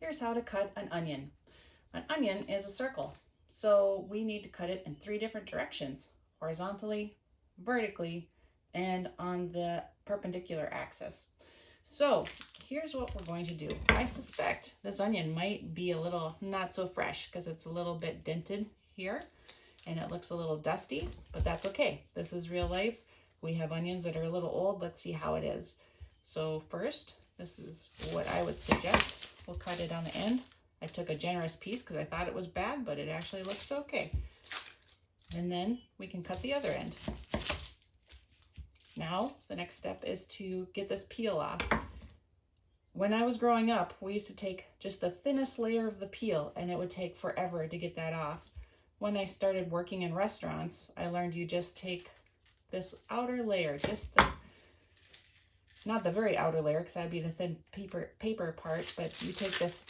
here's how to cut an onion. An onion is a circle, so we need to cut it in 3 different directions: horizontally, vertically, and on the perpendicular axis. So here's what we're going to do. I suspect this onion might be a little not so fresh because it's a little bit dented here and it looks a little dusty, but that's okay. This is real life. We have onions that are a little old. Let's see how it is. So first, this is what I would suggest. We'll cut it on the end. I took a generous piece because I thought it was bad, but it actually looks okay. And then we can cut the other end. Now, the next step is to get this peel off. When I was growing up, we used to take just the thinnest layer of the peel, and it would take forever to get that off. When I started working in restaurants, I learned you just take this outer layer, just the, not the very outer layer, because that'd be the thin paper part, but you take this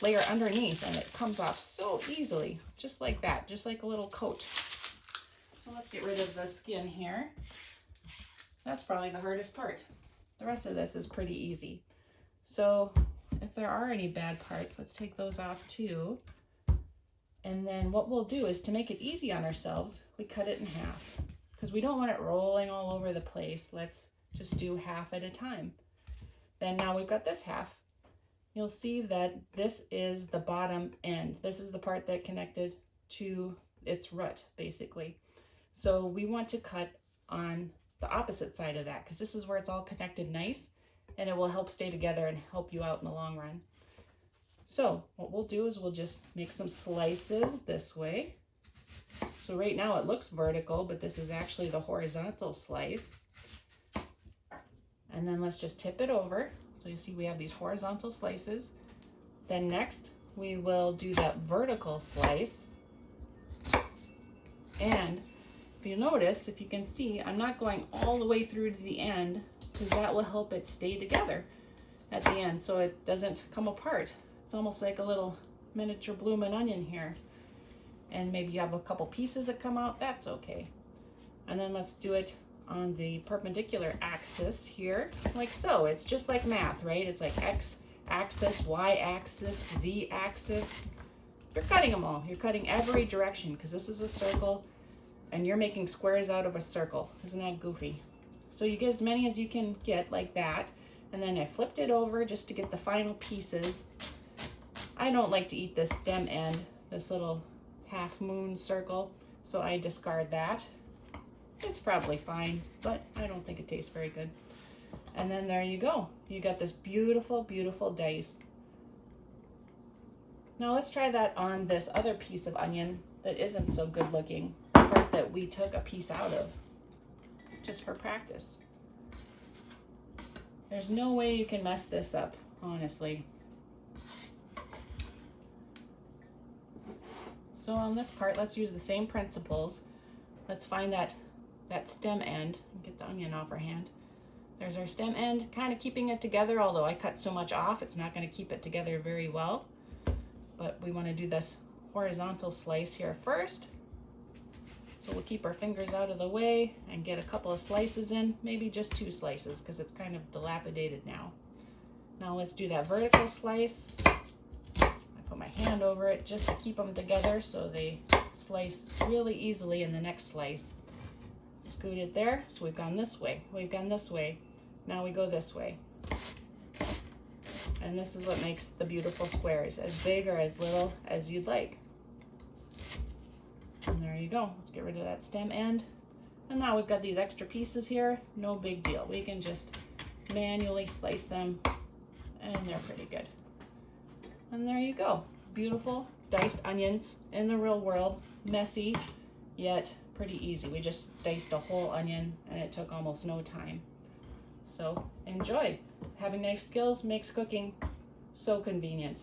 layer underneath, and it comes off so easily, just like that, just like a little coat. So let's get rid of the skin here. That's probably the hardest part. The rest of this is pretty easy. So if there are any bad parts, let's take those off too. And then what we'll do is, to make it easy on ourselves, we cut it in half because we don't want it rolling all over the place. Let's just do half at a time. Then now we've got this half. You'll see that this is the bottom end. This is the part that connected to its root, basically. So we want to cut on the opposite side of that because this is where it's all connected nice, and it will help stay together and help you out in the long run. So what we'll do is we'll just make some slices this way. So right now it looks vertical, but this is actually the horizontal slice. And then let's just tip it over. So you see we have these horizontal slices. Then next we will do that vertical slice. And if you notice, if you can see, I'm not going all the way through to the end because that will help it stay together at the end so it doesn't come apart. It's almost like a little miniature blooming onion here. And maybe you have a couple pieces that come out, that's okay. And then let's do it on the perpendicular axis here, like so. It's just like math, right? It's like X axis, Y axis, Z axis. You're cutting them all. You're cutting every direction because this is a circle and you're making squares out of a circle. Isn't that goofy? So you get as many as you can get like that. And then I flipped it over just to get the final pieces. I don't like to eat this stem end, this little half moon circle, so I discard that. It's probably fine, but I don't think it tastes very good. And then there you go. You got this beautiful, beautiful dice. Now let's try that on this other piece of onion that isn't so good looking, the part that we took a piece out of, just for practice. There's no way you can mess this up, honestly. So on this part, let's use the same principles. Let's find that stem end and get the onion off our hand. There's our stem end, kind of keeping it together, although I cut so much off, it's not going to keep it together very well. But we want to do this horizontal slice here first. So we'll keep our fingers out of the way and get a couple of slices in, maybe just 2 slices because it's kind of dilapidated now. Now let's do that vertical slice. Put my hand over it just to keep them together so they slice really easily in the next slice. Scoot it there. So we've gone this way. We've gone this way. Now we go this way. And this is what makes the beautiful squares, as big or as little as you'd like. And there you go. Let's get rid of that stem end. And now we've got these extra pieces here. No big deal. We can just manually slice them and they're pretty good. And there you go. Beautiful diced onions in the real world. Messy, yet pretty easy. We just diced a whole onion and it took almost no time. So enjoy. Having knife skills makes cooking so convenient.